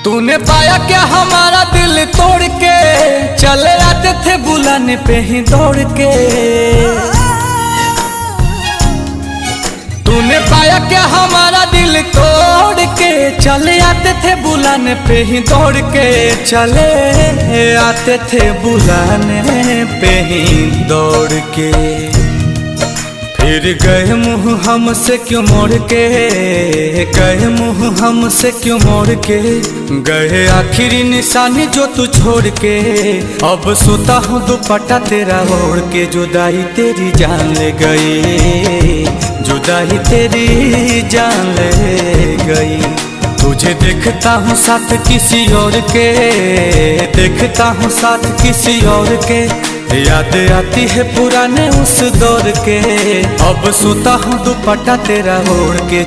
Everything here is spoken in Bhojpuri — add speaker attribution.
Speaker 1: तूने पाया क्या हमारा दिल तोड़ के, चले आते थे बुलाने पे ही दौड़ के। तूने पाया क्या हमारा दिल तोड़ के, चले आते थे बुलाने पे ही दौड़ के। चले आते थे बुलाने पे ही दौड़ के। फिर गए मुँह हमसे क्यों मोड़ के, गए मुँह हमसे क्यों मोड़ के। गए आखिरी निशानी जो तू छोड़ के। अब सोता हूँ दुपट्टा तेरा ओढ़ के। जुदाई तेरी जान ले गई, जुदाई तेरी जान ले गई। तुझे देखता हूँ साथ किसी और के, देखता हूँ साथ किसी और के। याद आती है पुराने उस दौर के। अब सोता हूँ दुपट्टा तेरा ओढ़ के।